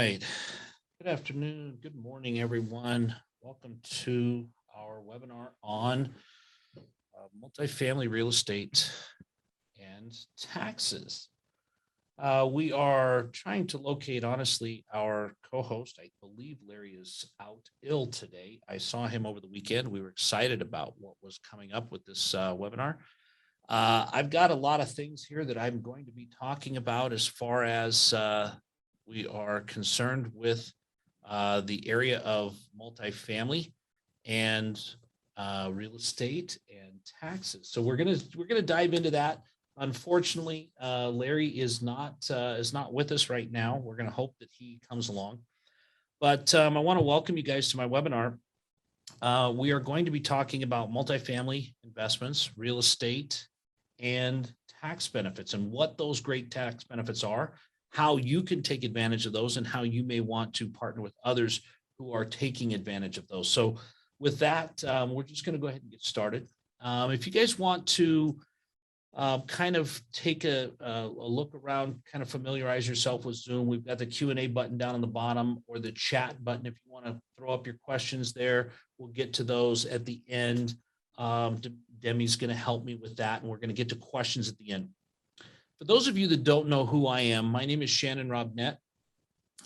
right. Good afternoon. Good morning, everyone. Welcome to our webinar on multifamily real estate and taxes. We are trying to locate, honestly, our co-host. I believe Larry is out ill today. I saw him over the weekend. We were excited about what was coming up with this webinar. I've got a lot of things here that I'm going to be talking about as far as we are concerned with the area of multifamily and real estate and taxes. So we're gonna dive into that. Unfortunately, Larry is not with us right now. We're gonna hope that he comes along. But I want to welcome you guys to my webinar. We are going to be talking about multifamily investments, real estate, and tax benefits, and what those great tax benefits are, how you can take advantage of those, and how you may want to partner with others who are taking advantage of those. So with that, we're just going to go ahead and get started. If you guys want to kind of take a look around, kind of familiarize yourself with Zoom, we've got the Q&A button down on the bottom, or the chat button if you want to throw up your questions there. We'll get to those at the end. Demi's going to help me with that, and we're going to get to questions at the end. For those of you that don't know who I am, my name is Shannon Robnett.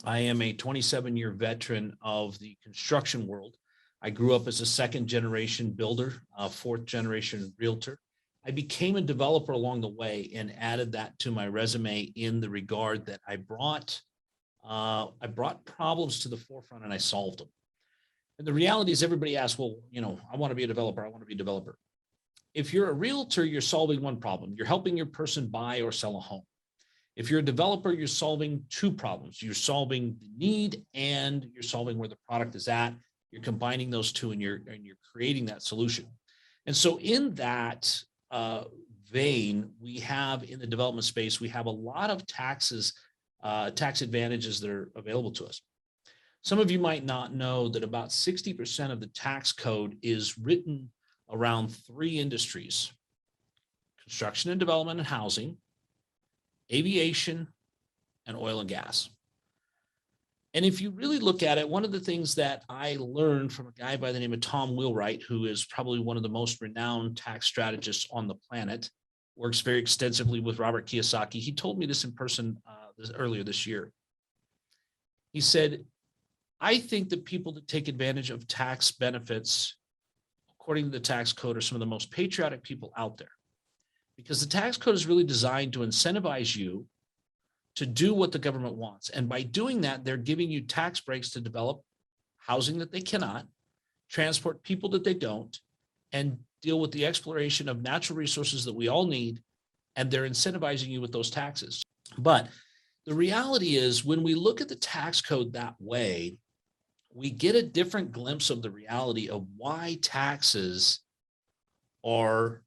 I am a 27-year veteran of the construction world. I grew up as a second-generation builder, fourth-generation realtor. I became a developer along the way and added that to my resume in the regard that I brought problems to the forefront and I solved them. And the reality is, everybody asks, well, I want to be a developer. I want to be a developer. If you're a realtor, you're solving one problem. You're helping your person buy or sell a home. If you're a developer, you're solving two problems. You're solving the need and you're solving where the product is at. You're combining those two and you're creating that solution. And so in that vein, we have in the development space, we have a lot of tax advantages that are available to us. Some of you might not know that about 60% of the tax code is written around three industries: construction and development and housing, aviation, and oil and gas. And if you really look at it, one of the things that I learned from a guy by the name of Tom Wheelwright, who is probably one of the most renowned tax strategists on the planet, works very extensively with Robert Kiyosaki. He told me this in person earlier this year. He said, I think that people that take advantage of tax benefits, according to the tax code, are some of the most patriotic people out there, because the tax code is really designed to incentivize you to do what the government wants. And by doing that, they're giving you tax breaks to develop housing that they cannot, transport people that they don't, and deal with the exploration of natural resources that we all need. And they're incentivizing you with those taxes. But the reality is, when we look at the tax code that way, we get a different glimpse of the reality of why taxes are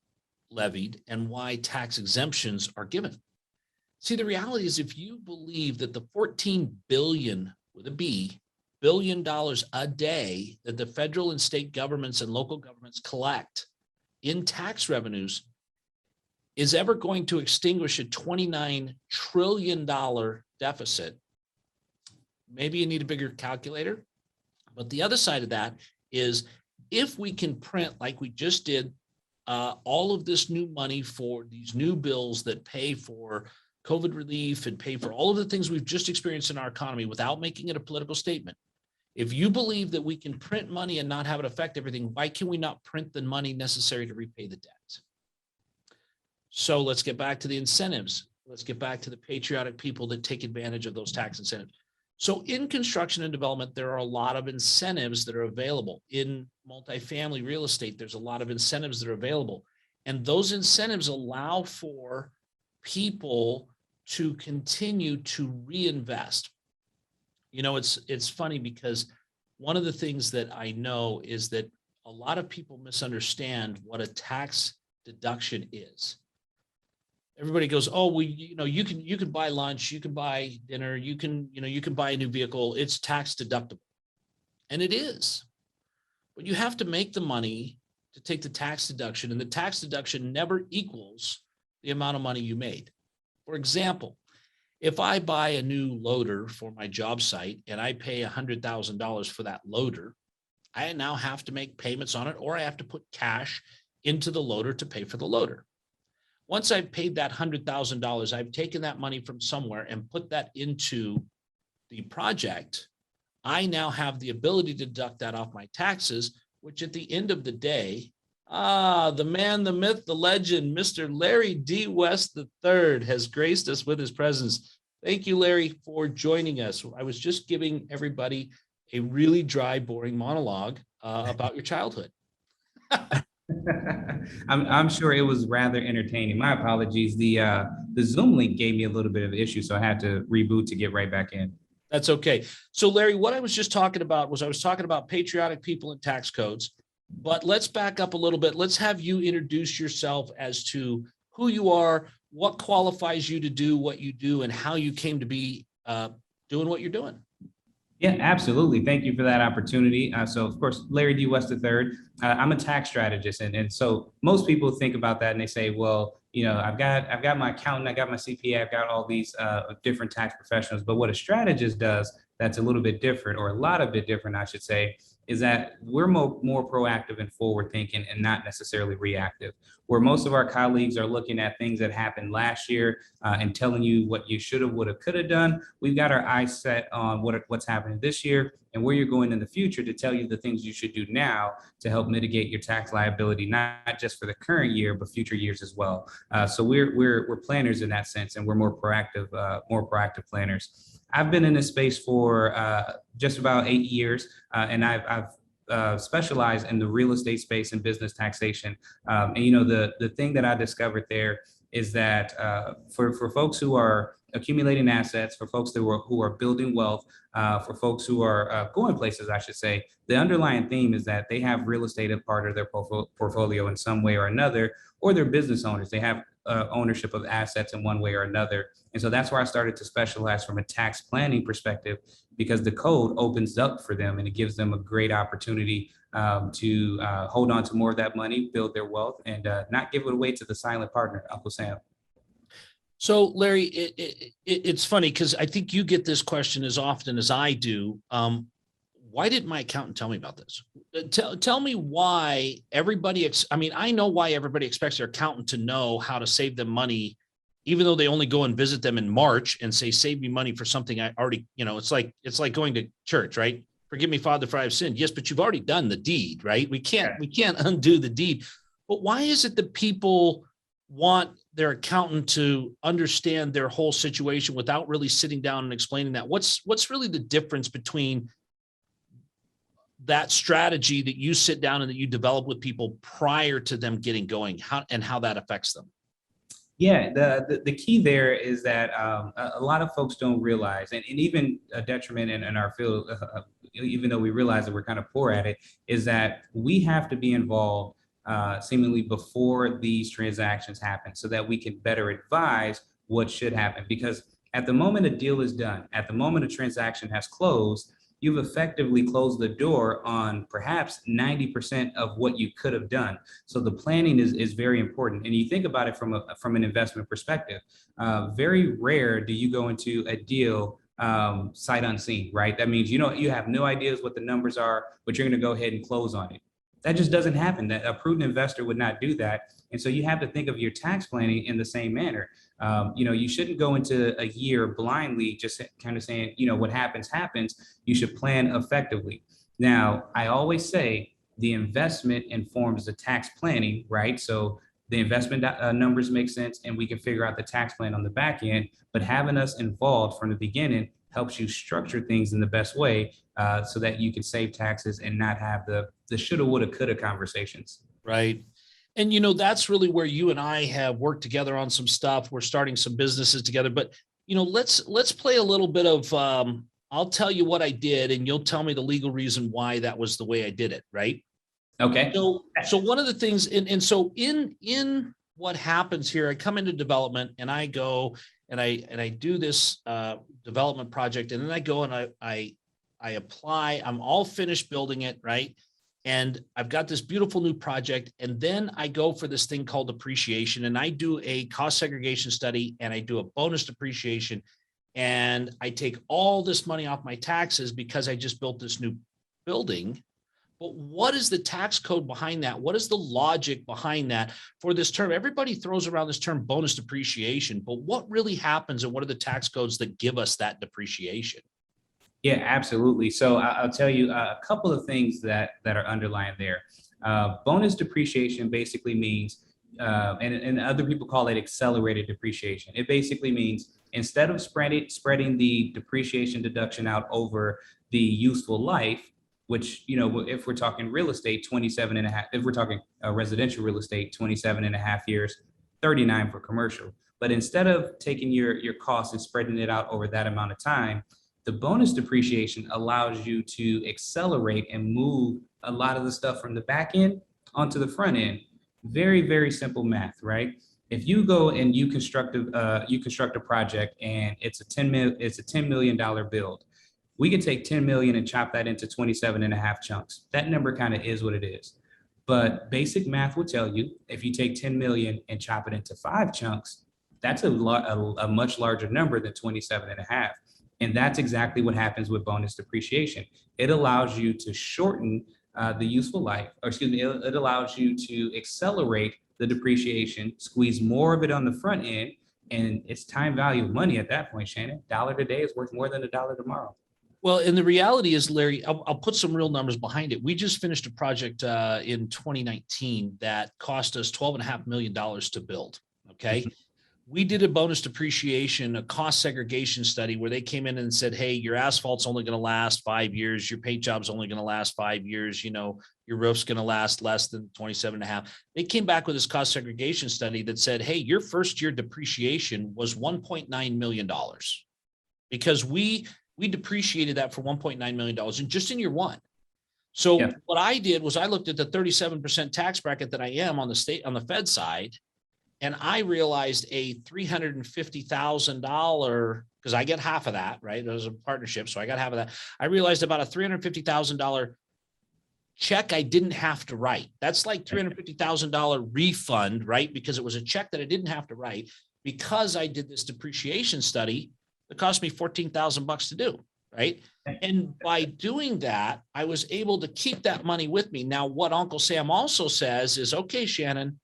levied and why tax exemptions are given. See, the reality is, if you believe that the 14 billion with a B billion dollars a day that the federal and state governments and local governments collect in tax revenues is ever going to extinguish a $29 trillion deficit, maybe you need a bigger calculator. But the other side of that is, if we can print, like we just did, all of this new money for these new bills that pay for COVID relief and pay for all of the things we've just experienced in our economy without making it a political statement. If you believe that we can print money and not have it affect everything, why can we not print the money necessary to repay the debt? So let's get back to the incentives. Let's get back to the patriotic people that take advantage of those tax incentives. So in construction and development, there are a lot of incentives that are available. In multifamily real estate, there's a lot of incentives that are available. And those incentives allow for people to continue to reinvest. It's funny, because one of the things that I know is that a lot of people misunderstand what a tax deduction is. Everybody goes, oh, well, you can buy lunch, you can buy dinner, you can buy a new vehicle. It's tax deductible. And it is. But you have to make the money to take the tax deduction, and the tax deduction never equals the amount of money you made. For example, If I buy a new loader for my job site and I pay $100,000 for that loader, I now have to make payments on it, or I have to put cash into the loader to pay for the loader. Once I've paid that $100,000, I've taken that money from somewhere and put that into the project. I now have the ability to deduct that off my taxes, which at the end of the day, the man, the myth, the legend, Mr. Larry D. West III has graced us with his presence. Thank you, Larry, for joining us. I was just giving everybody a really dry, boring monologue about your childhood. I'm sure it was rather entertaining. My apologies. The Zoom link gave me a little bit of an issue, so I had to reboot to get right back in. That's okay. So, Larry, what I was just talking about was I was talking about patriotic people and tax codes. But let's back up a little bit. Let's have you introduce yourself as to who you are, what qualifies you to do what you do, and how you came to be doing what you're doing. Yeah, absolutely. Thank you for that opportunity. So, of course, Larry D. West III. I'm a tax strategist, and so most people think about that and they say, well, I've got my accountant, I got my CPA, I've got all these different tax professionals. But what a strategist does that's a little bit different, or a lot of bit different, I should say, is that we're more proactive and forward thinking and not necessarily reactive. Where most of our colleagues are looking at things that happened last year and telling you what you should have, would have, could have done, we've got our eyes set on what's happening this year and where you're going in the future to tell you the things you should do now to help mitigate your tax liability, not just for the current year, but future years as well. So we're planners in that sense, and we're more proactive planners. I've been in this space for just about 8 years, and I've specialized in the real estate space and business taxation. And the thing that I discovered there is that for folks who are accumulating assets, for folks who are building wealth, for folks who are going places, I should say, the underlying theme is that they have real estate as part of their portfolio in some way or another, or they're business owners. They have ownership of assets in one way or another. And so that's where I started to specialize from a tax planning perspective, because the code opens up for them and it gives them a great opportunity to hold on to more of that money, build their wealth, and not give it away to the silent partner, Uncle Sam. So, Larry, it's funny because I think you get this question as often as I do. Why didn't my accountant tell me about this? Tell me why everybody, I know why everybody expects their accountant to know how to save them money, even though they only go and visit them in March and say, save me money for something I already, it's like going to church, right? Forgive me, Father, for I've sinned. Yes, but you've already done the deed, right? We can't undo the deed. But why is it that people want their accountant to understand their whole situation without really sitting down and explaining that? What's really the difference between that strategy that you sit down and that you develop with people prior to them getting going, how that affects them? Yeah, the key there is that a lot of folks don't realize, and even a detriment in our field, even though we realize that we're kind of poor at it, is that we have to be involved seemingly before these transactions happen so that we can better advise what should happen. Because at the moment a deal is done, at the moment a transaction has closed, you've effectively closed the door on perhaps 90% of what you could have done. So the planning is very important. And you think about it from an investment perspective. Very rare do you go into a deal sight unseen, right? That means you have no ideas what the numbers are, but you're going to go ahead and close on it. That just doesn't happen. That a prudent investor would not do that. And so you have to think of your tax planning in the same manner. You shouldn't go into a year blindly, just kind of saying, what happens. You should plan effectively. Now, I always say the investment informs the tax planning, right? So the investment numbers make sense and we can figure out the tax plan on the back end, but having us involved from the beginning helps you structure things in the best way so that you can save taxes and not have the shoulda, woulda, coulda conversations. Right. And, that's really where you and I have worked together on some stuff. We're starting some businesses together, but, let's play a little bit of, I'll tell you what I did and you'll tell me the legal reason why that was the way I did it. Right. Okay. So one of the things, and so in what happens here, I come into development and I go and I do this development project, and then I go and I apply. I'm all finished building it, right? And I've got this beautiful new project, and then I go for this thing called depreciation, and I do a cost segregation study, and I do a bonus depreciation, and I take all this money off my taxes because I just built this new building. But what is the tax code behind that? What is the logic behind that for this term? Everybody throws around this term bonus depreciation, but what really happens and what are the tax codes that give us that depreciation? Yeah, absolutely. So I'll tell you a couple of things that are underlying there. Bonus depreciation basically means, and other people call it accelerated depreciation. It basically means instead of spreading the depreciation deduction out over the useful life, which, you know, if we're talking real estate, 27 and a half, if we're talking residential real estate, 27 and a half years, 39 for commercial. But instead of taking your costs and spreading it out over that amount of time, the bonus depreciation allows you to accelerate and move a lot of the stuff from the back end onto the front end. Very, very simple math, right? If you go and you construct a project and it's a $10 million build, we can take 10 million and chop that into 27 and a half chunks. That number kind of is what it is. But basic math will tell you if you take 10 million and chop it into 5 chunks, that's a much larger number than 27 and a half. And that's exactly what happens with bonus depreciation. It allows you to shorten the useful life, or excuse me, it allows you to accelerate the depreciation, squeeze more of it on the front end, and it's time value of money at that point, Shannon. $1 today is worth more than $1 tomorrow. Well, and the reality is, Larry, I'll put some real numbers behind it. We just finished a project in 2019 that cost us $12.5 million to build. Okay. We did a bonus depreciation, a cost segregation study where they came in and said, hey, your asphalt's only going to last 5 years. Your paint job's only going to last 5 years. You know, your roof's going to last less than 27 and a half. They came back with this cost segregation study that said, hey, your first year depreciation was $1.9 million because we depreciated that for $1.9 million and just in year one. So yeah. What I did was I looked at the 37% tax bracket that I am on the Fed side. And I realized a $350,000, because I get half of that, right? It was a partnership, so I got half of that. I realized about a $350,000 check I didn't have to write. That's like $350,000 refund, right? Because it was a check that I didn't have to write because I did this depreciation study that cost me $14,000 to do, right? And by doing that, I was able to keep that money with me. Now, what Uncle Sam also says is, okay, Shannon,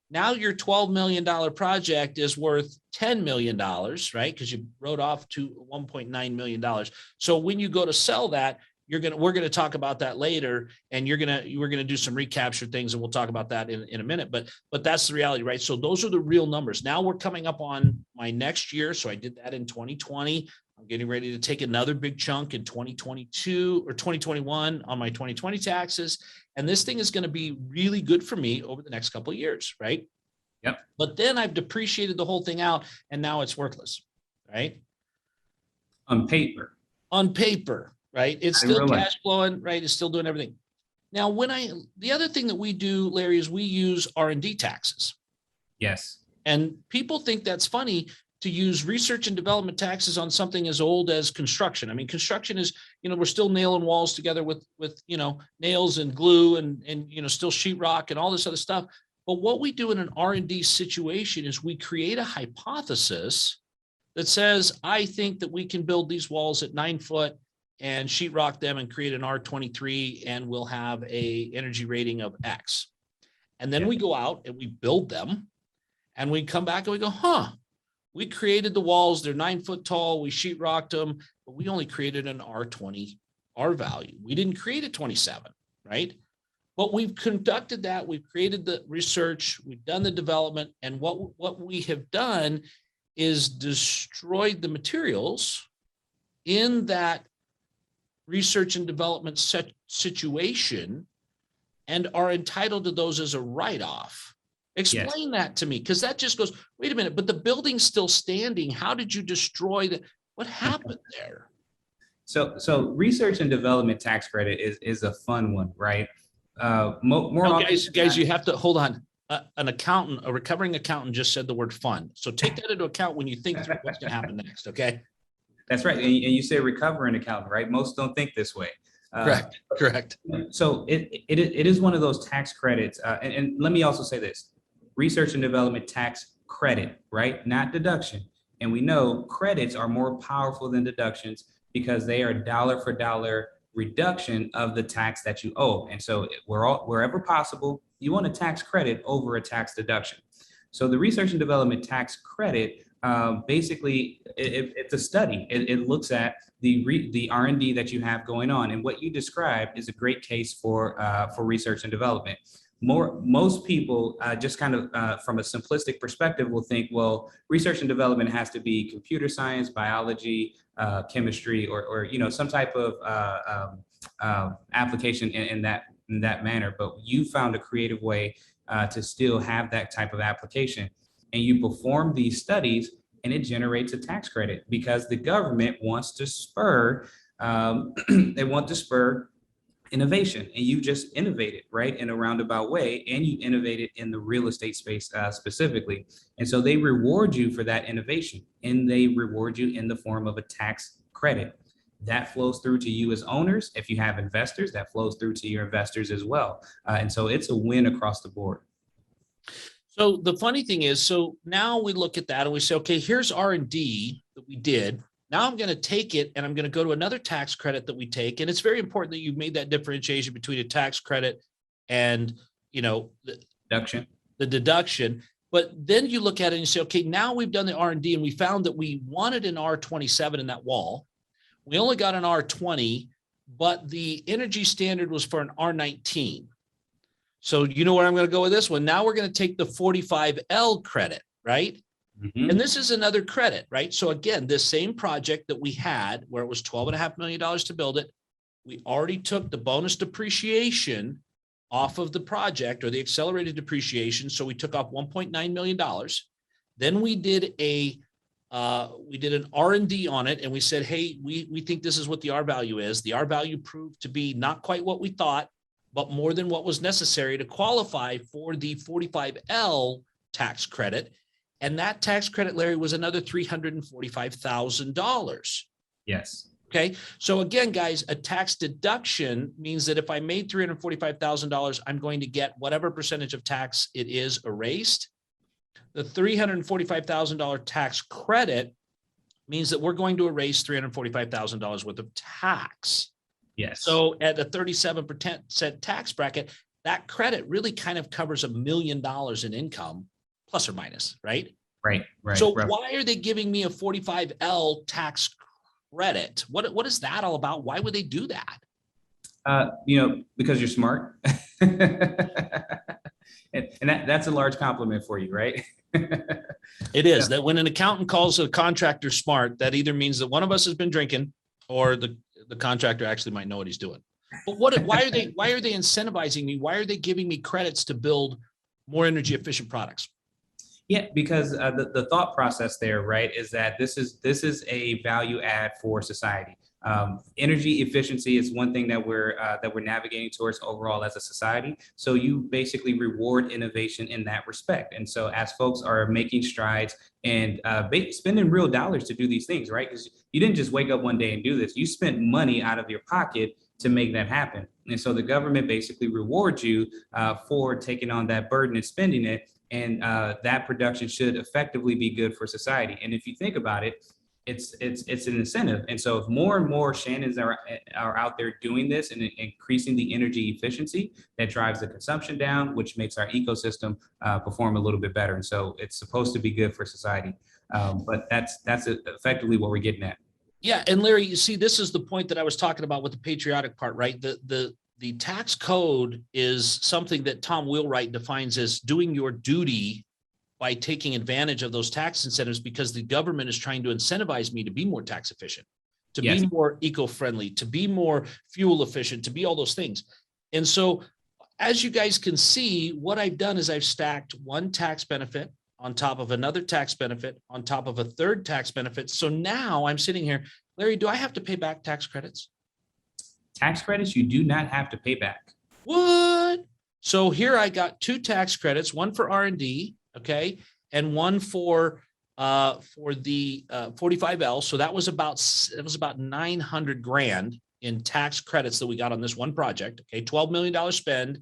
now your $12 million project is worth $10 million, right? Because you wrote off to $1.9 million. So when you go to sell that, we're going to talk about that later, and we're going to do some recapture things, and we'll talk about that in a minute. But that's the reality, right? So those are the real numbers. Now we're coming up on my next year. So I did that in 2020. I'm getting ready to take another big chunk in 2022 or 2021 on my 2020 taxes. And this thing is going to be really good for me over the next couple of years, right? Yep. But then I've depreciated the whole thing out and now it's worthless, right? On paper, right? It's still cash flowing, right? It's still doing everything. Now, the other thing that we do, Larry, is we use R&D taxes. Yes. And people think that's funny to use research and development taxes on something as old as construction. I mean, construction is, we're still nailing walls together with nails and glue and still sheetrock and all this other stuff. But what we do in an R&D situation is we create a hypothesis that says, I think that we can build these walls at 9 foot and sheetrock them and create an R23, and we'll have a energy rating of X. And then we go out and we build them and we come back and we go, we created the walls. They're 9 foot tall. We sheetrocked them, but we only created an R20 R value. We didn't create a 27, right? But we've conducted that. We've created the research. We've done the development. And what we have done is destroyed the materials in that research and development situation and are entitled to those as a write-off. Explain that to me, because that just goes, wait a minute, but the building's still standing. How did you destroy that? What happened there? So research and development tax credit is a fun one, right? Guys, you have to hold on. An accountant, a recovering accountant, just said the word fun. So take that into account when you think through what's going to happen next. Okay. That's right. And you say recovering accountant, right? Most don't think this way. Correct. So it is one of those tax credits. And let me also say this: research and development tax credit, right? Not deduction. And we know credits are more powerful than deductions because they are dollar for dollar reduction of the tax that you owe. And so wherever possible, you want a tax credit over a tax deduction. So the research and development tax credit, basically, it's a study. It looks at the R&D that you have going on, and what you described is a great case for research and development. Most people, just kind of from a simplistic perspective, will think, well, research and development has to be computer science, biology, chemistry, or some type of application in that manner. But you found a creative way to still have that type of application, and you perform these studies, and it generates a tax credit because the government wants to spur. They want to spur innovation, and you just innovated right in a roundabout way, and you innovated in the real estate space specifically. And so they reward you for that innovation, and they reward you in the form of a tax credit that flows through to you as owners. If you have investors, that flows through to your investors as well. And so it's a win across the board. So the funny thing is, so now we look at that and we say, okay, here's R&D that we did. Now I'm going to take it and I'm going to go to another tax credit that we take. And it's very important that you've made that differentiation between a tax credit and, the deduction. But then you look at it and you say, okay, now we've done the R&D and we found that we wanted an R27 in that wall. We only got an R20, but the energy standard was for an R19. So you know where I'm going to go with this one? Now we're going to take the 45L credit, right? Mm-hmm. And this is another credit, right? So again, this same project that we had where it was $12.5 million to build it, we already took the bonus depreciation off of the project, or the accelerated depreciation. So we took off $1.9 million. Then we did an R&D on it, and we said, hey, we think this is what the R value is. The R value proved to be not quite what we thought, but more than what was necessary to qualify for the 45L tax credit. And that tax credit, Larry, was another $345,000. Yes. Okay. So again, guys, a tax deduction means that if I made $345,000, I'm going to get whatever percentage of tax it is erased. The $345,000 tax credit means that we're going to erase $345,000 worth of tax. Yes. So at a 37% tax bracket, that credit really kind of covers $1 million in income, plus or minus, right? Right. So why are they giving me a 45L tax credit? What is that all about? Why would they do that? Because you're smart. and that's a large compliment for you, right? It is. That when an accountant calls a contractor smart, that either means that one of us has been drinking, or the contractor actually might know what he's doing. But why are they incentivizing me? Why are they giving me credits to build more energy efficient products? Yeah, because the thought process there, right, is that this is a value add for society. Energy efficiency is one thing that we're navigating towards overall as a society. So you basically reward innovation in that respect. And so as folks are making strides and spending real dollars to do these things, right? Because you didn't just wake up one day and do this. You spent money out of your pocket to make that happen. And so the government basically rewards you for taking on that burden and spending it. And that production should effectively be good for society. And if you think about it, it's an incentive. And so if more and more Shannons are out there doing this and increasing the energy efficiency, that drives the consumption down, which makes our ecosystem perform a little bit better. And so it's supposed to be good for society. But that's effectively what we're getting at. Yeah. And Larry, you see, this is the point that I was talking about with the patriotic part, right? The tax code is something that Tom Wheelwright defines as doing your duty by taking advantage of those tax incentives, because the government is trying to incentivize me to be more tax efficient, to be more eco-friendly, to be more fuel efficient, to be all those things. And so as you guys can see, what I've done is I've stacked one tax benefit on top of another tax benefit on top of a third tax benefit. So now I'm sitting here, Larry, do I have to pay back tax credits? Tax credits, you do not have to pay back. What? So here I got two tax credits, one for R&D, okay, and one for the 45L. So that was about $900,000 in tax credits that we got on this one project. Okay, $12 million spend.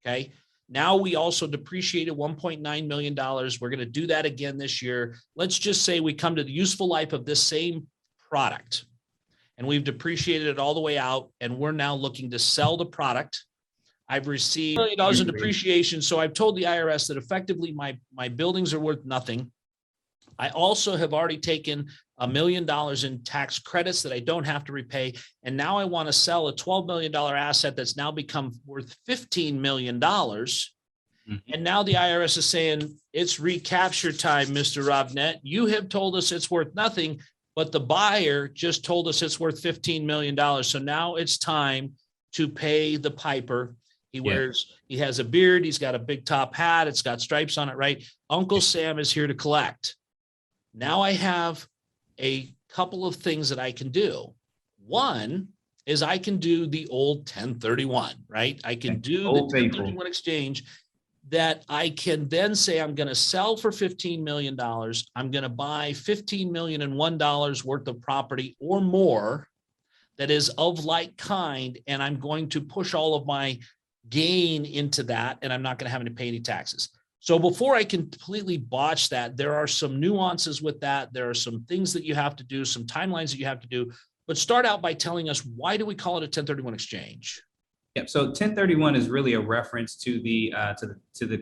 Okay, Now we also depreciated $1.9 million. We're going to do that again this year. Let's just say we come to the useful life of this same product and we've depreciated it all the way out, and we're now looking to sell the product. I've received $1 million in depreciation. So I've told the IRS that effectively my buildings are worth nothing. I also have already taken $1 million in tax credits that I don't have to repay. And now I want to sell a $12 million asset that's now become worth $15 million. And now the IRS is saying it's recapture time, Mr. Robnett. You have told us it's worth nothing, but the buyer just told us it's worth $15 million. So now it's time to pay the piper. He has a beard. He's got a big top hat. It's got stripes on it, right? Uncle Sam is here to collect. Now I have a couple of things that I can do. One is I can do the old 1031, right? I can do the 1031 exchange that I can then say, I'm going to sell for $15 million. I'm going to buy $15,001 worth of property or more that is of like kind. And I'm going to push all of my gain into that. And I'm not going to have to pay any taxes. So before I completely botch that, there are some nuances with that. There are some things that you have to do, some timelines that you have to do, but start out by telling us, why do we call it a 1031 exchange? Yeah, so 1031 is really a reference to the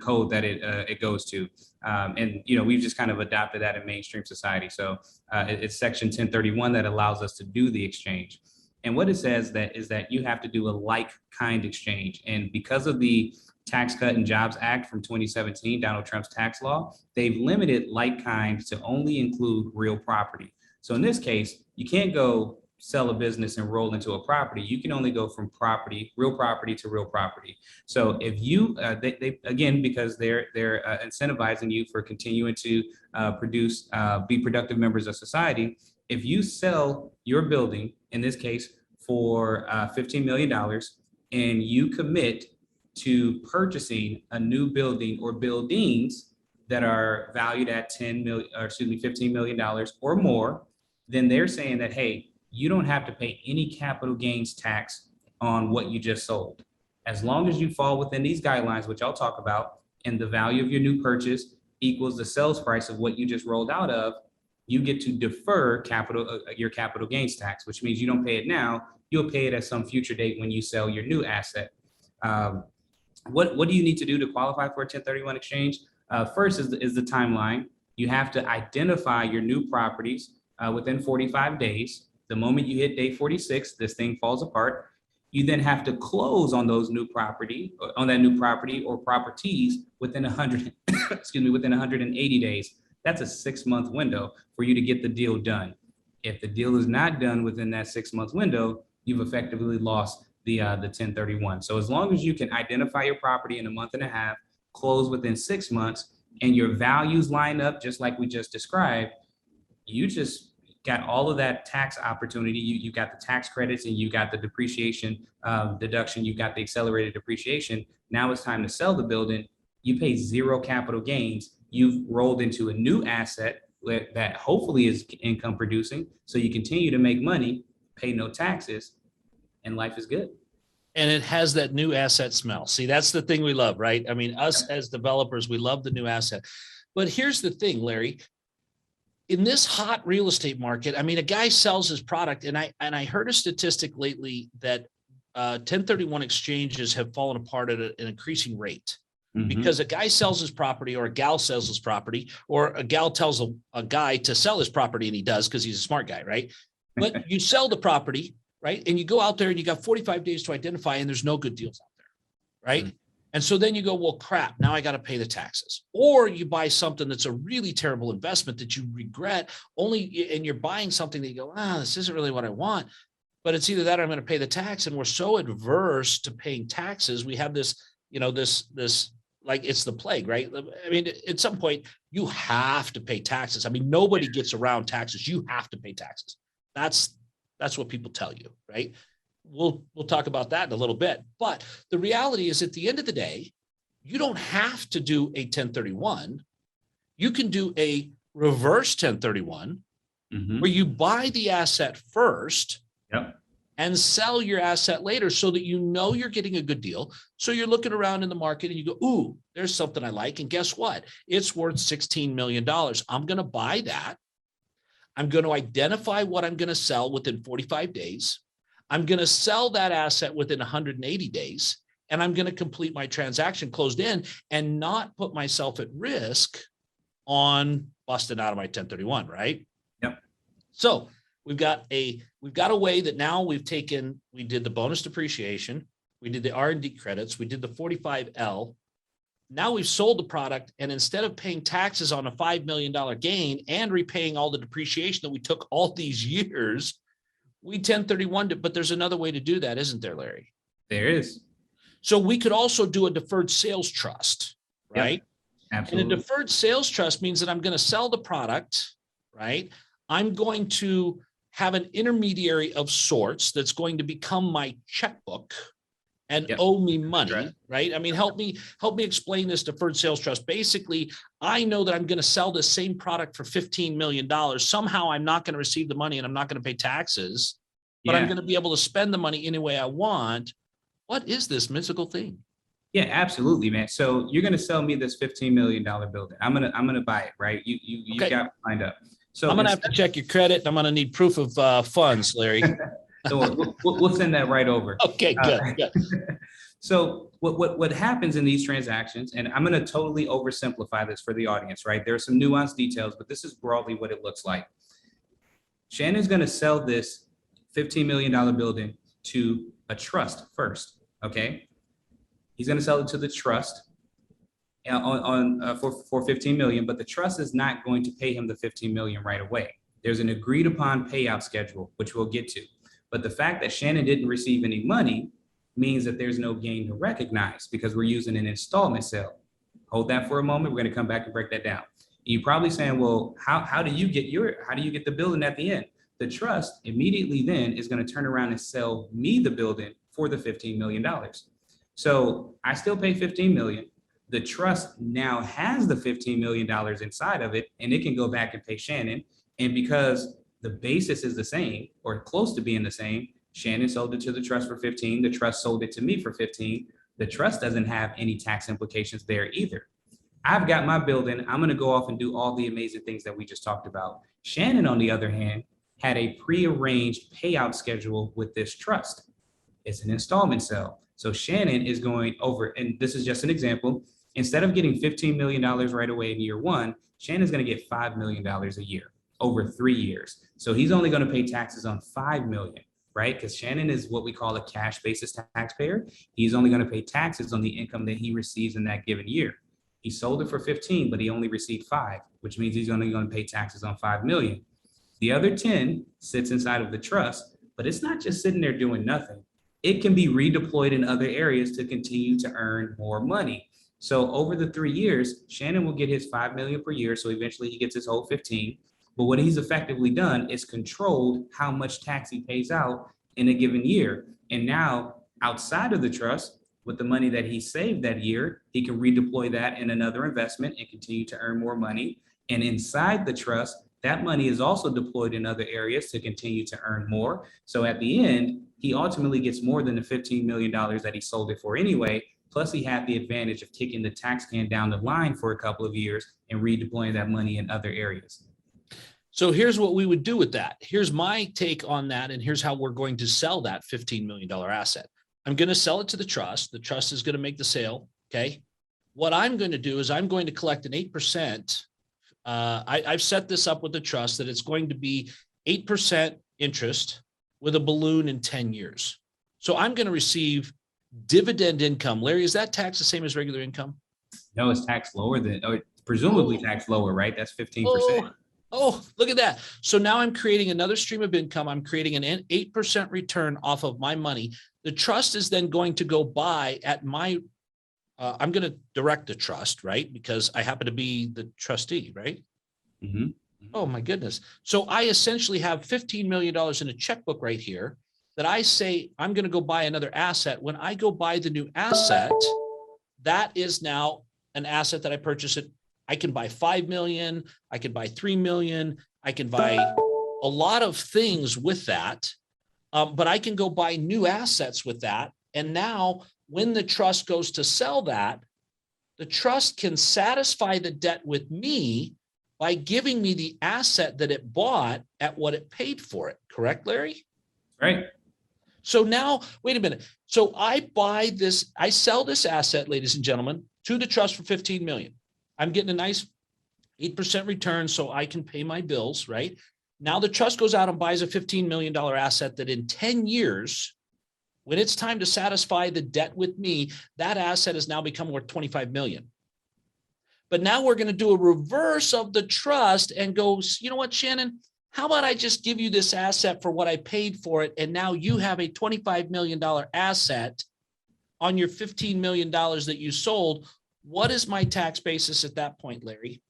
code that it goes to, and we've just kind of adopted that in mainstream society. So it's section 1031 that allows us to do the exchange, and what it says is that you have to do a like kind exchange, and because of the Tax Cut and Jobs Act from 2017, Donald Trump's tax law, they've limited like kind to only include real property. So in this case, you can't go sell a business and roll into a property. You can only go from real property to real property. So if you, they again, because they're incentivizing you for continuing to be productive members of society. If you sell your building, in this case, for $15 million, and you commit to purchasing a new building or buildings that are valued at $15 million or more, then they're saying that, hey, you don't have to pay any capital gains tax on what you just sold. As long as you fall within these guidelines, which I'll talk about, and the value of your new purchase equals the sales price of what you just rolled out of, you get to defer your capital gains tax, which means you don't pay it now, you'll pay it at some future date when you sell your new asset. What do you need to do to qualify for a 1031 exchange? First is the timeline. You have to identify your new properties within 45 days. The moment you hit day 46, this thing falls apart. You then have to close on that new property or properties within 180 days. That's a 6-month window for you to get the deal done. If the deal is not done within that 6-month window, you've effectively lost the 1031. So as long as you can identify your property in a month and a half, close within 6 months, and your values line up just like we just described, you just got all of that tax opportunity. You got the tax credits and you got the depreciation deduction. You got the accelerated depreciation. Now it's time to sell the building. You pay zero capital gains. You've rolled into a new asset that hopefully is income producing. So you continue to make money, pay no taxes, and life is good. And it has that new asset smell. See, that's the thing we love, right? I mean, us as developers, we love the new asset. But here's the thing, Larry. In this hot real estate market, I mean, a guy sells his product, and I heard a statistic lately that 1031 exchanges have fallen apart at an increasing rate. Mm-hmm. Because a guy sells his property, or a gal sells his property, or a gal tells a guy to sell his property, and he does because he's a smart guy, right? But you sell the property, right? And you go out there and you got 45 days to identify, and there's no good deals out there, right? Mm-hmm. And so then you go, well, crap, now I got to pay the taxes. Or you buy something that's a really terrible investment that you regret and you're buying something that you go, this isn't really what I want. But it's either that or I'm going to pay the tax. And we're so adverse to paying taxes. We have this, this like it's the plague, right? I mean, at some point you have to pay taxes. I mean, nobody gets around taxes. You have to pay taxes. That's what people tell you, right? We'll talk about that in a little bit. But the reality is, at the end of the day, you don't have to do a 1031. You can do a reverse 1031, mm-hmm. where you buy the asset first. Yep. and sell your asset later so that you know you're getting a good deal. So you're looking around in the market and you go, ooh, there's something I like. And guess what? It's worth $16 million. I'm going to buy that. I'm going to identify what I'm going to sell within 45 days. I'm going to sell that asset within 180 days. And I'm going to complete my transaction closed in and not put myself at risk on busting out of my 1031, right? Yep. So we've got a way that now we did the bonus depreciation, we did the R&D credits, we did the 45L. Now we've sold the product, and instead of paying taxes on a $5 million gain and repaying all the depreciation that we took all these years, we 1031 it. But there's another way to do that, isn't there, Larry? There is. So we could also do a deferred sales trust, right? Yep. Absolutely. And a deferred sales trust means that I'm going to sell the product, right? I'm going to have an intermediary of sorts that's going to become my checkbook and owe me money, right? I mean, help me explain this deferred sales trust. Basically, I know that I'm going to sell this same product for $15 million. Somehow I'm not going to receive the money and I'm not going to pay taxes, but I'm going to be able to spend the money any way I want. What is this mystical thing? Yeah, absolutely, man. So you're going to sell me this $15 million building. I'm going to buy it, right? You got it lined up. So I'm going to have to check your credit, and I'm going to need proof of funds, Larry. So we'll send that right over. Okay, good. So what happens in these transactions, and I'm going to totally oversimplify this for the audience, right? There are some nuanced details, but this is broadly what it looks like. Shannon's going to sell this $15 million building to a trust first, okay? He's going to sell it to the trust for 15 million, but the trust is not going to pay him the 15 million right away. There's an agreed upon payout schedule, which we'll get to. But the fact that Shannon didn't receive any money means that there's no gain to recognize because we're using an installment sale. Hold that for a moment. We're going to come back and break that down. You're probably saying, well, how do you get the building at the end? The trust immediately then is going to turn around and sell me the building for the $15 million. So I still pay 15 million. The trust now has the $15 million inside of it, and it can go back and pay Shannon. And because the basis is the same or close to being the same, Shannon sold it to the trust for 15. The trust sold it to me for 15. The trust doesn't have any tax implications there either. I've got my building. I'm going to go off and do all the amazing things that we just talked about. Shannon, on the other hand, had a prearranged payout schedule with this trust. It's an installment sale. So Shannon is going over, and this is just an example, instead of getting $15 million right away in year one, Shannon's going to get $5 million a year over 3 years. So he's only going to pay taxes on $5 million, right? Because Shannon is what we call a cash basis taxpayer. He's only going to pay taxes on the income that he receives in that given year. He sold it for 15, but he only received 5, which means he's only going to pay taxes on 5 million. The other 10 sits inside of the trust, but it's not just sitting there doing nothing. It can be redeployed in other areas to continue to earn more money. So over the 3 years, Shannon will get his 5 million per year. So eventually he gets his whole 15. But what he's effectively done is controlled how much tax he pays out in a given year. And now outside of the trust, with the money that he saved that year, he can redeploy that in another investment and continue to earn more money. And inside the trust, that money is also deployed in other areas to continue to earn more. So at the end, he ultimately gets more than the $15 million that he sold it for anyway. Plus, he had the advantage of kicking the tax can down the line for a couple of years and redeploying that money in other areas. So here's what we would do with that. Here's my take on that, and here's how we're going to sell that $15 million asset. I'm going to sell it to the trust. The trust is going to make the sale, okay? What I'm going to do is I'm going to collect an 8%. I've set this up with the trust that it's going to be 8% interest with a balloon in 10 years. So I'm going to receive dividend income. Larry, is that tax the same as regular income? No, it's taxed lower or presumably taxed lower, right? That's 15%. Oh, look at that. So now I'm creating another stream of income. I'm creating an 8% return off of my money. The trust is then going to go buy at my, I'm going to direct the trust, right? Because I happen to be the trustee, right? Mm-hmm. Oh my goodness. So I essentially have $15 million in a checkbook right here that I say, I'm going to go buy another asset. When I go buy the new asset, that is now an asset that I purchase it. I can buy 5 million. I can buy 3 million. I can buy a lot of things with that. But I can go buy new assets with that. And now when the trust goes to sell that, the trust can satisfy the debt with me by giving me the asset that it bought at what it paid for it. Correct, Larry? Right. So now, wait a minute. So I buy this, I sell this asset, ladies and gentlemen, to the trust for 15 million. I'm getting a nice 8% return so I can pay my bills, right? Now the trust goes out and buys a $15 million asset that in 10 years, when it's time to satisfy the debt with me, that asset has now become worth 25 million. But now we're going to do a reverse of the trust and go, you know what, Shannon, how about I just give you this asset for what I paid for it? And now you have a $25 million asset on your $15 million that you sold. What is my tax basis at that point, Larry?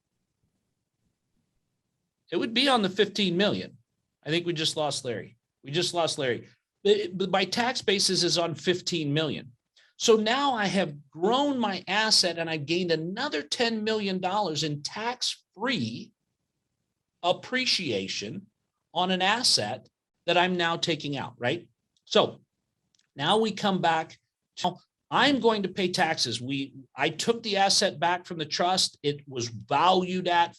It would be on the 15 million. I think we just lost Larry. We just lost Larry. But my tax basis is on 15 million. So now I have grown my asset and I gained another $10 million in tax-free appreciation on an asset that I'm now taking out, right? So now we come back to, I'm going to pay taxes. I took the asset back from the trust. It was valued at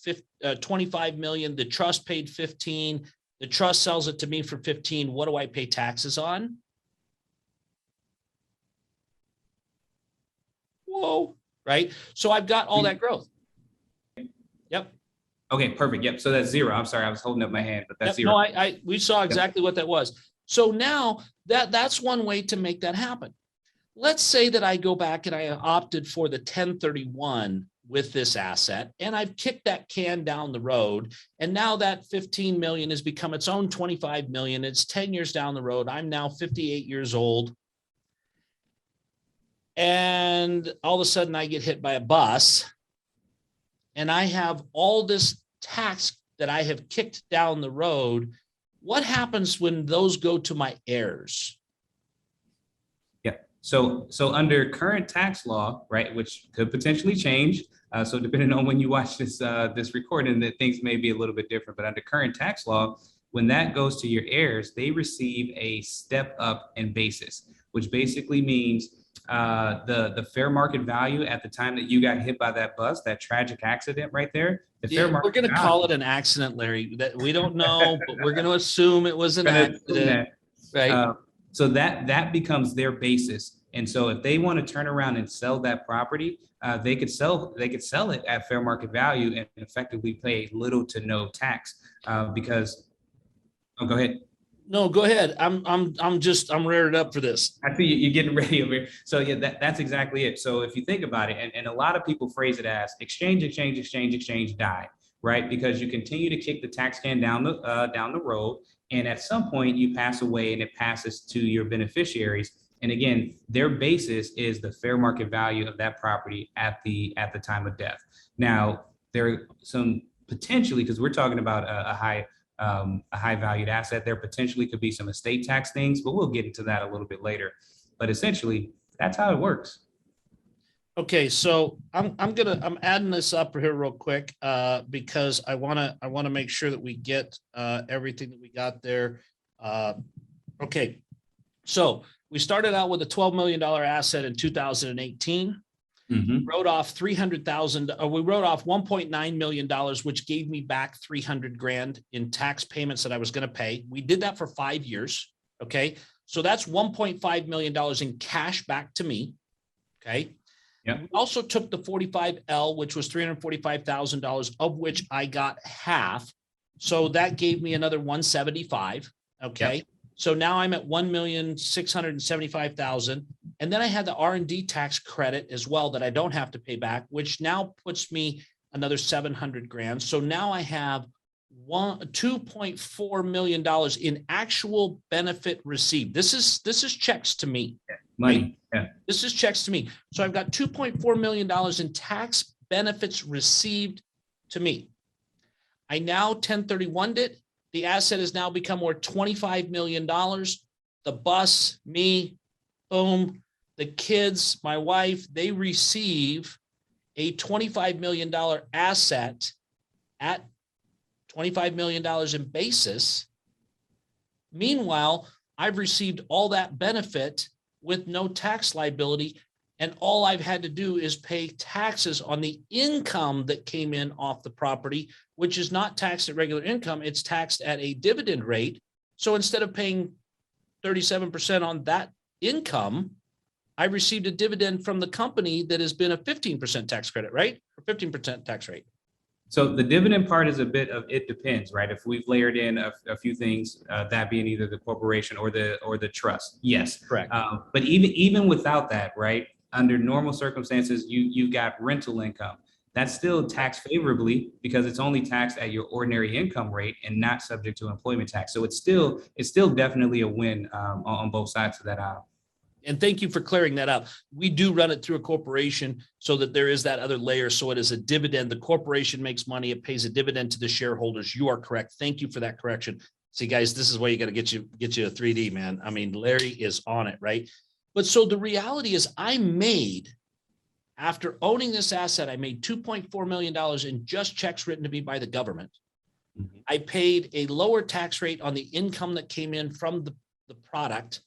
25 million. The trust paid 15. The trust sells it to me for 15. What do I pay taxes on? Whoa, right? So I've got all that growth. Yep. Okay, perfect. Yep. So that's zero. I'm sorry, I was holding up my hand, but that's Yep. zero. No, we saw exactly what that was. So now that's one way to make that happen. Let's say that I go back and I opted for the 1031 with this asset and I've kicked that can down the road. And now that 15 million has become its own 25 million. It's 10 years down the road. I'm now 58 years old. And all of a sudden I get hit by a bus and I have all this tax that I have kicked down the road. What happens when those go to my heirs? Yeah. So under current tax law, right, which could potentially change. So depending on when you watch this recording, that things may be a little bit different. But under current tax law, when that goes to your heirs, they receive a step up in basis, which basically means the fair market value at the time that you got hit by that bus, that tragic accident right there. The fair market we're going to call it an accident, Larry. That we don't know, but we're going to assume it was an accident, right? So that becomes their basis. And so if they want to turn around and sell that property, they could sell it at fair market value and effectively pay little to no tax because. Oh, go ahead. No, go ahead. I'm reared up for this. I see you're getting ready over here. So yeah, that's exactly it. So if you think about it, and a lot of people phrase it as exchange, die, right? Because you continue to kick the tax can down the road, and at some point you pass away and it passes to your beneficiaries. And again, their basis is the fair market value of that property at the time of death. Now, there are some potentially, because we're talking about a high valued asset, there potentially could be some estate tax things, but we'll get into that a little bit later. But essentially, that's how it works. Okay, so I'm adding this up here real quick because I wanna make sure that we get everything that we got there. Okay, so we started out with a $12 million asset in 2018. Mm-hmm. Wrote off 300,000. We wrote off $1.9 million, which gave me back 300 grand in tax payments that I was going to pay. We did that for 5 years. Okay. So that's $1.5 million in cash back to me. Okay. Yeah. We also took the 45L, which was $345,000, of which I got half. So that gave me another 175. Okay. Yep. So now I'm at 1,675,000. And then I had the R&D tax credit as well that I don't have to pay back, which now puts me another 700 grand. So now I have $2.4 million in actual benefit received. This is checks to me. Money. Right? Yeah. This is checks to me. So I've got $2.4 million in tax benefits received to me. I now 1031'd it. The asset has now become worth $25 million. The bus, me, boom, the kids, my wife, they receive a $25 million asset at $25 million in basis. Meanwhile, I've received all that benefit with no tax liability. And all I've had to do is pay taxes on the income that came in off the property, which is not taxed at regular income. It's taxed at a dividend rate. So instead of paying 37% on that income, I received a dividend from the company that has been a 15% tax credit, right? Or 15% tax rate. So the dividend part is a bit of, it depends, right? If we've layered in a few things, that being either the corporation or the trust, yes. Correct. But even without that, right? Under normal circumstances, you've got rental income. That's still taxed favorably because it's only taxed at your ordinary income rate and not subject to employment tax. So it's still definitely a win on both sides of that aisle. And thank you for clearing that up. We do run it through a corporation so that there is that other layer. So it is a dividend. The corporation makes money. It pays a dividend to the shareholders. You are correct. Thank you for that correction. See, guys, this is why you got to get you a 3D, man. I mean, Larry is on it, right? But so the reality is after owning this asset, I made $2.4 million in just checks written to me by the government. Mm-hmm. I paid a lower tax rate on the income that came in from the product.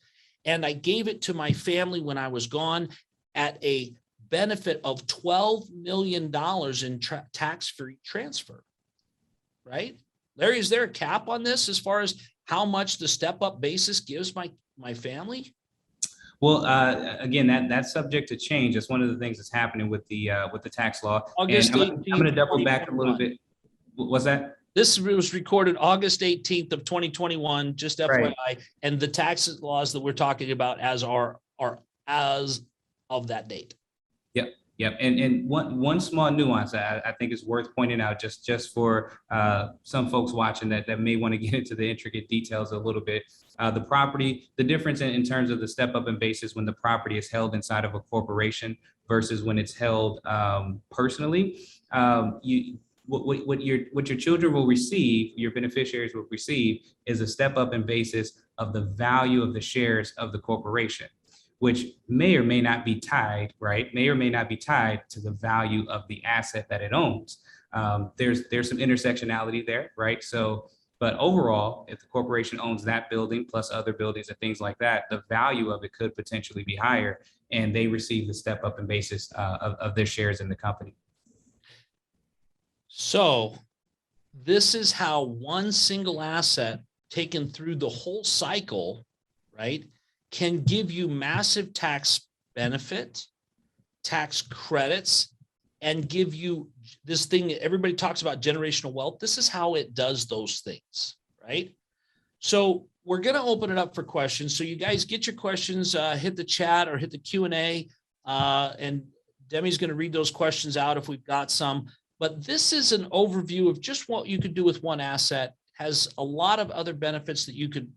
And I gave it to my family when I was gone at a benefit of $12 million in tax-free transfer, right? Larry, is there a cap on this as far as how much the step-up basis gives my family? Well, again, that's subject to change. That's one of the things that's happening with the tax law. August and I'm going to double back a little bit. What's that? This was recorded August 18th of 2021, just FYI. Right. And the tax laws that we're talking about as of that date. Yep. And one small nuance I think is worth pointing out just for some folks watching that may want to get into the intricate details a little bit. The difference in terms of the step up in basis when the property is held inside of a corporation versus when it's held personally, what your children will receive, your beneficiaries will receive, is a step up in basis of the value of the shares of the corporation, which may or may not be tied, right? May or may not be tied to the value of the asset that it owns. There's some intersectionality there, right? So, but overall, if the corporation owns that building plus other buildings and things like that, the value of it could potentially be higher, and they receive the step up in basis of their shares in the company. So this is how one single asset taken through the whole cycle, right, can give you massive tax benefit, tax credits, and give you this thing that everybody talks about, generational wealth. This is how it does those things, right? So we're going to open it up for questions. So you guys get your questions, hit the chat or hit the Q&A, and Demi's going to read those questions out if we've got some. But this is an overview of just what you could do with one asset. Has a lot of other benefits that you can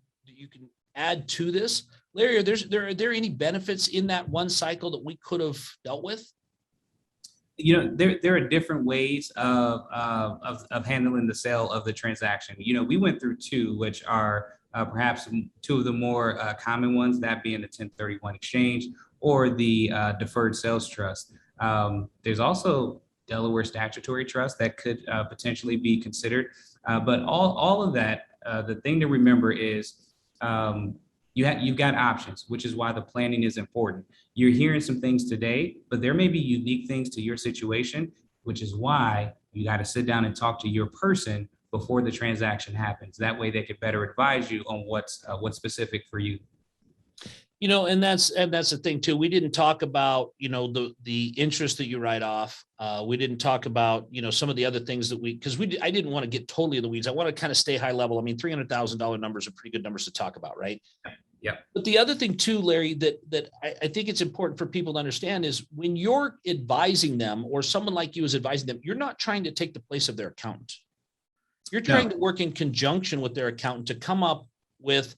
add to this. Larry, are there any benefits in that one cycle that we could have dealt with? You know, there are different ways of handling the sale of the transaction. You know, we went through two, which are perhaps two of the more common ones, that being the 1031 exchange or the deferred sales trust. There's also Delaware statutory trust that could potentially be considered. But all of that, the thing to remember is you've got options, which is why the planning is important. You're hearing some things today, but there may be unique things to your situation, which is why you got to sit down and talk to your person before the transaction happens. That way they could better advise you on what's specific for you. You know, and that's the thing too. We didn't talk about, you know, the interest that you write off. We didn't talk about, you know, some of the other things that I didn't want to get totally in the weeds. I want to kind of stay high level. I mean, $300,000 numbers are pretty good numbers to talk about, right? Yeah. But the other thing too, Larry, that I think it's important for people to understand is when you're advising them or someone like you is advising them, you're not trying to take the place of their accountant. You're trying to work in conjunction with their accountant to come up with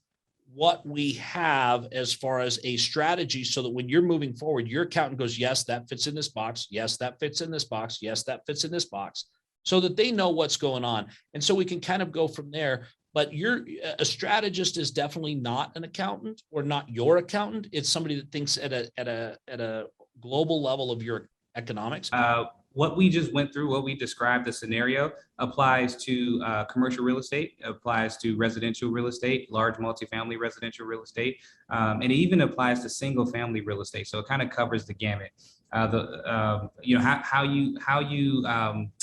what we have as far as a strategy so that when you're moving forward, your accountant goes, yes, that fits in this box. Yes, that fits in this box. Yes, that fits in this box, so that they know what's going on. And so we can kind of go from there. But a strategist is definitely not an accountant or not your accountant. It's somebody that thinks at a global level of your economics. what we just went through, what we described, the scenario applies to commercial real estate, applies to residential real estate, large multifamily residential real estate, and it even applies to single family real estate. So it kind of covers the gamut. How you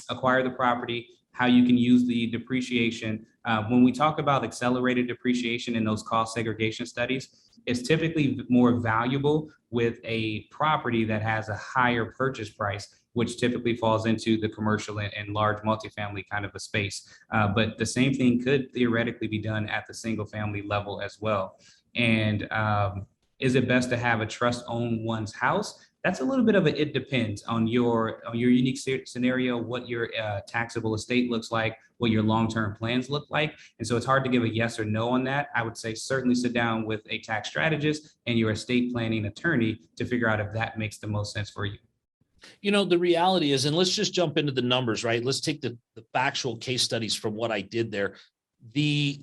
acquire the property, how you can use the depreciation. When we talk about accelerated depreciation in those cost segregation studies, it's typically more valuable with a property that has a higher purchase price, which typically falls into the commercial and large multifamily kind of a space. But the same thing could theoretically be done at the single family level as well. And is it best to have a trust own one's house? That's a little bit of a, it depends on your unique scenario, what your taxable estate looks like, what your long-term plans look like. And so it's hard to give a yes or no on that. I would say certainly sit down with a tax strategist and your estate planning attorney to figure out if that makes the most sense for you. You know, the reality is, and let's just jump into the numbers, right? Let's take the factual case studies from what I did there. The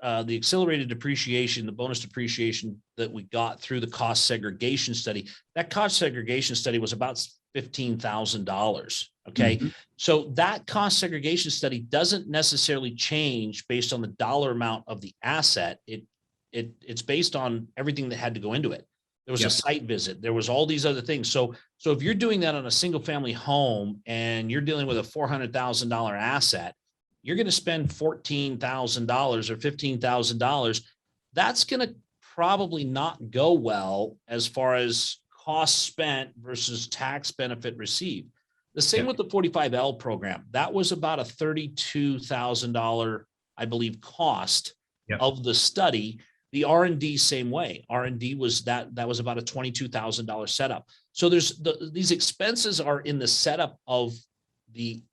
accelerated depreciation, the bonus depreciation that we got through the cost segregation study, that cost segregation study was about $15,000. Okay. Mm-hmm. So that cost segregation study doesn't necessarily change based on the dollar amount of the asset. It's based on everything that had to go into it. There was a site visit. There was all these other things. So if you're doing that on a single family home and you're dealing with a $400,000 asset, you're going to spend $14,000 or $15,000. That's going to probably not go well as far as cost spent versus tax benefit received. The same with the 45L program. That was about a $32,000, I believe, cost of the study. The R&D, same way. R&D was that was about a $22,000 setup. So these expenses are in the setup of the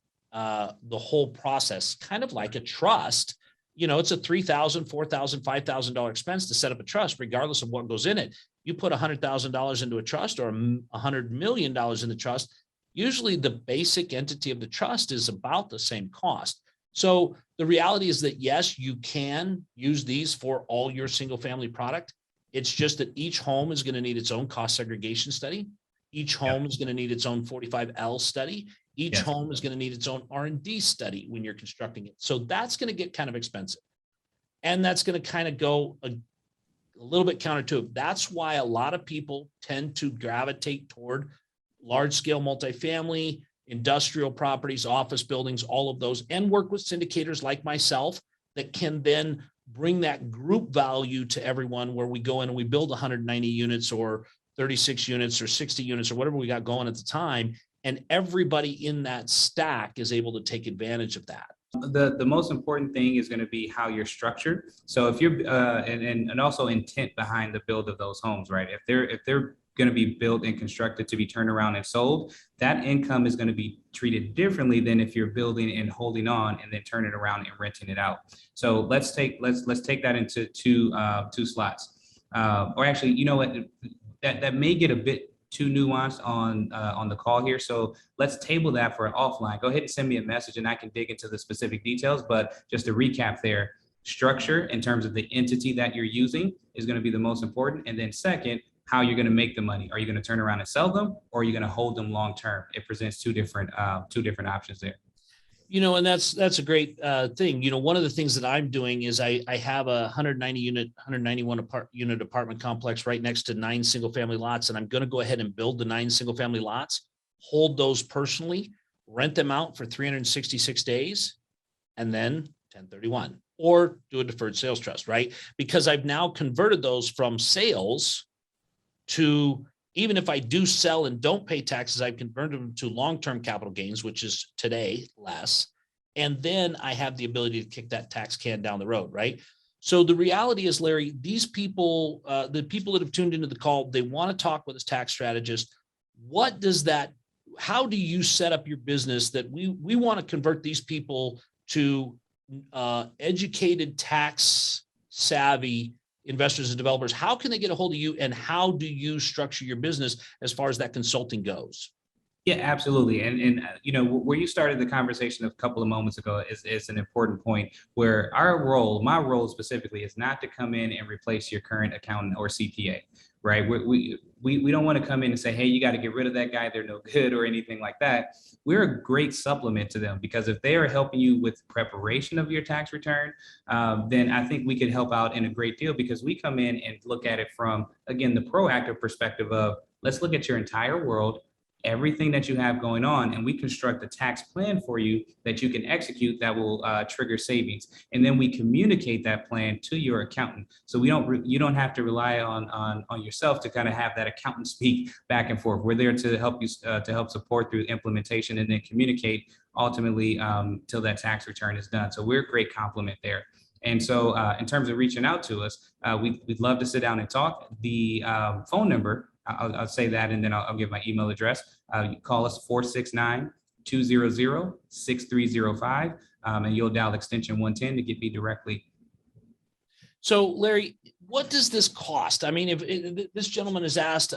whole process, kind of like a trust. You know, it's a $3,000, $4,000, $5,000 expense to set up a trust, regardless of what goes in it. You put $100,000 into a trust or $100 million in the trust. Usually the basic entity of the trust is about the same cost. So the reality is that, yes, you can use these for all your single family product. It's just that each home is going to need its own cost segregation study. Each home is going to need its own 45L study. Each home is going to need its own R&D study when you're constructing it. So that's going to get kind of expensive. And that's going to kind of go a little bit counter to it. That's why a lot of people tend to gravitate toward large scale multifamily, industrial properties, office buildings, all of those, and work with syndicators like myself that can then bring that group value to everyone, where we go in and we build 190 units or 36 units or 60 units or whatever we got going at the time. And everybody in that stack is able to take advantage of that. The most important thing is going to be how you're structured. So if you're and also intent behind the build of those homes, right? If they're going to be built and constructed to be turned around and sold, that income is going to be treated differently than if you're building and holding on and then turning it around and renting it out. So let's take that into two slots. Or actually, you know what? That may get a bit too nuanced on the call here. So let's table that for an offline. Go ahead and send me a message and I can dig into the specific details. But just to recap there, structure in terms of the entity that you're using is going to be the most important. And then second, how you're going to make the money. Are you going to turn around and sell them, or are you going to hold them long term? It presents two different options there. You know, and that's a great thing. You know, one of the things that I'm doing is I have a 191 unit apartment complex right next to 9 single family lots, and I'm going to go ahead and build the 9 single family lots, hold those personally, rent them out for 366 days, and then 1031 or do a deferred sales trust, right? Because I've now converted those from sales to, even if I do sell and don't pay taxes, I've converted them to long-term capital gains, which is today less. And then I have the ability to kick that tax can down the road, right? So the reality is, Larry, these people, the people that have tuned into the call, they want to talk with a tax strategist. How do you set up your business that we want to convert these people to educated, tax savvy investors and developers? How can they get a hold of you, and how do you structure your business as far as that consulting goes? Yeah, absolutely. And you know, where you started the conversation a couple of moments ago is an important point, where my role specifically, is not to come in and replace your current accountant or CPA. right? We don't want to come in and say, hey, you got to get rid of that guy, they're no good or anything like that. We're a great supplement to them, because if they are helping you with preparation of your tax return, then I think we could help out in a great deal, because we come in and look at it from, again, the proactive perspective of, let's look at your entire world, everything that you have going on, and we construct a tax plan for you that you can execute that will trigger savings. And then we communicate that plan to your accountant. So you don't have to rely on yourself to kind of have that accountant speak back and forth. We're there to help you, to help support through implementation, and then communicate ultimately till that tax return is done. So we're a great complement there. And so in terms of reaching out to us, we'd love to sit down and talk. The phone number, I'll say that, and then I'll give my email address. You call us 469-200-6305, and you'll dial extension 110 to get me directly. So Larry, what does this cost? I mean, if this gentleman has asked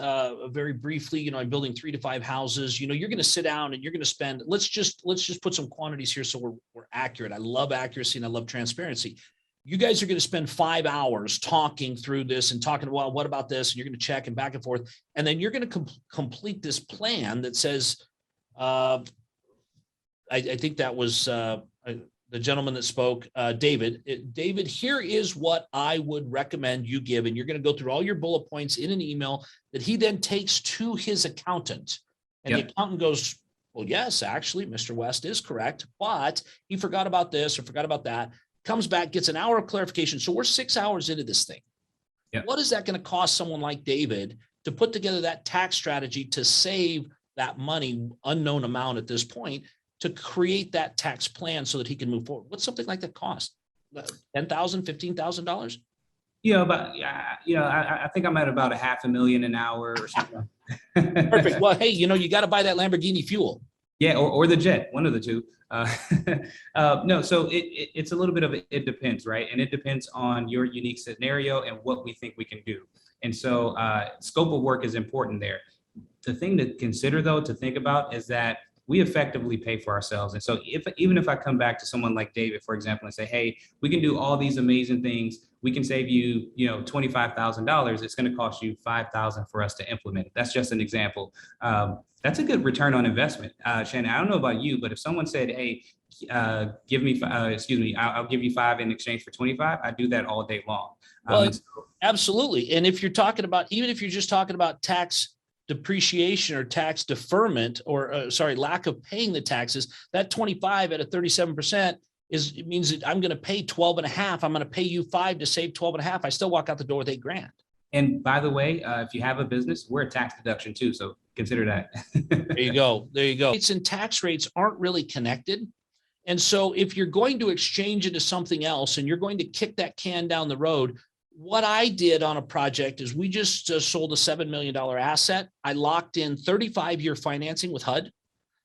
very briefly, I'm building 3 to 5 houses, you're going to sit down and you're going to spend, let's just put some quantities here so we're accurate. I love accuracy and I love transparency. You guys are going to spend 5 hours talking through this and talking, well, what about this? And you're going to check and back and forth. And then you're going to complete this plan that says, I think that was the gentleman that spoke, David. David, here is what I would recommend you give. And you're going to go through all your bullet points in an email that he then takes to his accountant. And the accountant goes, well, yes, actually, Mr. West is correct, but he forgot about this or forgot about that. Comes back, gets an hour of clarification. So we're 6 hours into this thing. Yep. What is that going to cost someone like David to put together that tax strategy to save that money, unknown amount at this point, to create that tax plan so that he can move forward? What's something like that cost? $10,000, $15,000? But I think I'm at about $500,000 an hour or something. Perfect. Well, hey, you got to buy that Lamborghini fuel. Yeah, or the jet, one of the two. No, so it's a little bit of it depends, right? And it depends on your unique scenario and what we think we can do. And so scope of work is important there. The thing to consider, though, to think about is that we effectively pay for ourselves. And so even if I come back to someone like David, for example, and say, hey, we can do all these amazing things, we can save you, $25,000, it's going to cost you $5,000 for us to implement it. That's just an example. That's a good return on investment. Shannon, I don't know about you, but if someone said, hey, I'll give you 5 in exchange for 25, I do that all day long. Well, absolutely. And if you're talking about, even if you're just talking about tax depreciation or tax deferment, or lack of paying the taxes, that 25 at a 37% it means that I'm going to pay 12 and a half. I'm going to pay you 5 to save 12 and a half. I still walk out the door with $8,000. And by the way, if you have a business, we're a tax deduction too. So consider that. There you go. Rates and tax rates aren't really connected. And so if you're going to exchange into something else and you're going to kick that can down the road, what I did on a project is we just sold a $7 million asset. I locked in 35-year financing with HUD.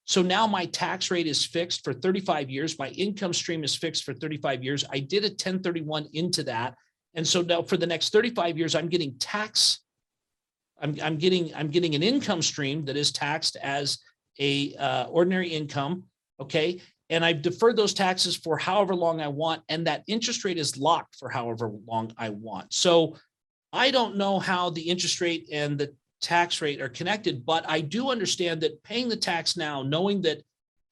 So now my tax rate is fixed for 35 years. My income stream is fixed for 35 years. I did a 1031 into that. And so now for the next 35 years, I'm getting tax. I'm getting an income stream that is taxed as a ordinary income. Okay. And I've deferred those taxes for however long I want. And that interest rate is locked for however long I want. So I don't know how the interest rate and the tax rate are connected, but I do understand that paying the tax now, knowing that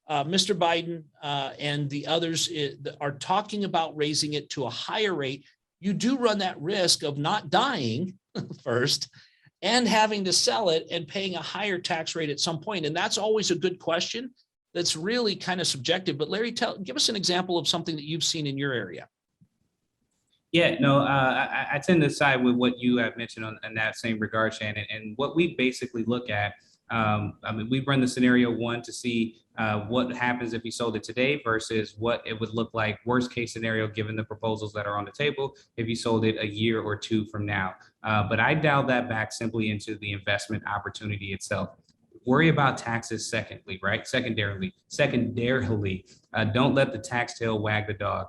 Mr. Biden and the others are talking about raising it to a higher rate, you do run that risk of not dying first and having to sell it and paying a higher tax rate at some point. And that's always a good question. That's really kind of subjective. But Larry, give us an example of something that you've seen in your area. Yeah, no, I tend to side with what you have mentioned in that same regard, Shannon. And what we basically look at, we run the scenario 1 to see what happens if you sold it today versus what it would look like worst case scenario, given the proposals that are on the table, if you sold it a year or 2 from now. But I dial that back simply into the investment opportunity itself. Worry about taxes secondly, right? Secondarily, don't let the tax tail wag the dog.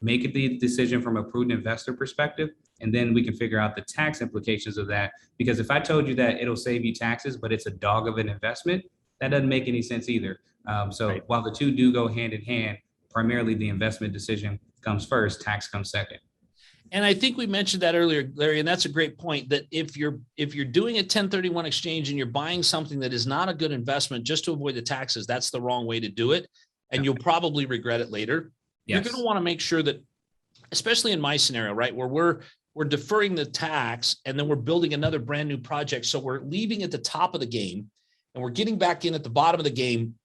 Make the decision from a prudent investor perspective, and then we can figure out the tax implications of that. Because if I told you that it'll save you taxes, but it's a dog of an investment, that doesn't make any sense either. Right. While the two do go hand in hand, primarily the investment decision comes first, tax comes second. And I think we mentioned that earlier, Larry, and that's a great point, that if you're doing a 1031 exchange and you're buying something that is not a good investment just to avoid the taxes, that's the wrong way to do it. And you'll probably regret it later. You're going to want to make sure that, especially in my scenario, right, where we're deferring the tax and then we're building another brand new project. So we're leaving at the top of the game and we're getting back in at the bottom of the game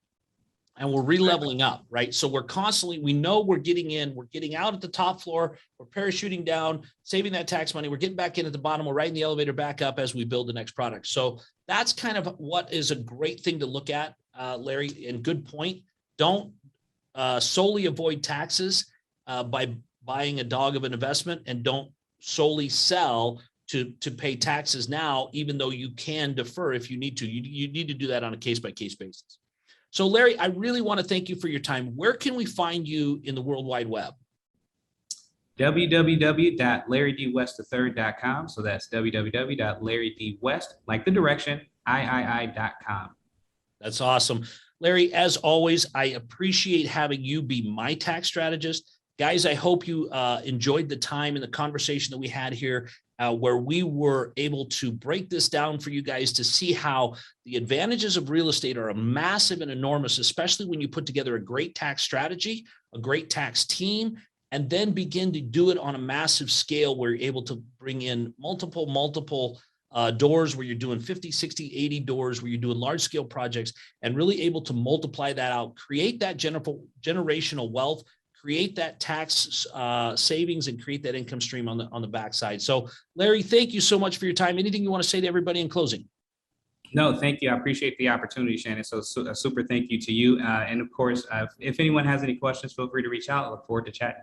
and we're re-leveling up, right? So we're constantly, we know we're getting in, we're getting out at the top floor, we're parachuting down, saving that tax money, we're getting back in at the bottom, we're riding the elevator back up as we build the next product. So that's kind of what is a great thing to look at, Larry, and good point. Don't solely avoid taxes by buying a dog of an investment, and don't solely sell to pay taxes now, even though you can defer if you need to. You need to do that on a case-by-case basis. So Larry, I really want to thank you for your time. Where can we find you in the World Wide Web? www.larrydwest3rd.com. So that's www.larrydwest, like the direction, III.com. That's awesome. Larry, as always, I appreciate having you be my tax strategist. Guys, I hope you enjoyed the time and the conversation that we had here, where we were able to break this down for you guys to see how the advantages of real estate are massive and enormous, especially when you put together a great tax strategy, a great tax team, and then begin to do it on a massive scale where you're able to bring in multiple doors, where you're doing 50, 60, 80 doors, where you're doing large scale projects, and really able to multiply that out, create that generational wealth, create that tax savings, and create that income stream on the backside. So Larry, thank you so much for your time. Anything you want to say to everybody in closing? No, thank you. I appreciate the opportunity, Shannon. So a super thank you to you. And of course, if anyone has any questions, feel free to reach out. I look forward to chatting.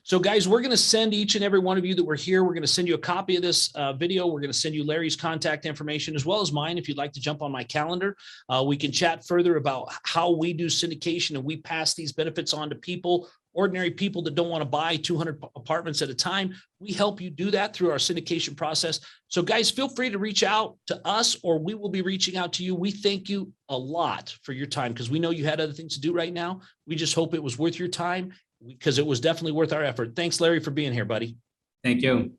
So guys, we're going to send each and every one of you that were here, we're going to send you a copy of this video. We're going to send you Larry's contact information as well as mine. If you'd like to jump on my calendar, we can chat further about how we do syndication and we pass these benefits on to people, ordinary people that don't want to buy 200 apartments at a time. We help you do that through our syndication process. So guys, feel free to reach out to us, or we will be reaching out to you. We thank you a lot for your time, because we know you had other things to do right now. We just hope it was worth your time, because it was definitely worth our effort. Thanks, Larry, for being here, buddy. Thank you. I'm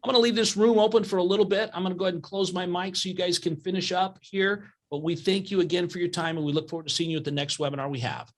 going to leave this room open for a little bit. I'm going to go ahead and close my mic so you guys can finish up here. But we thank you again for your time, and we look forward to seeing you at the next webinar we have.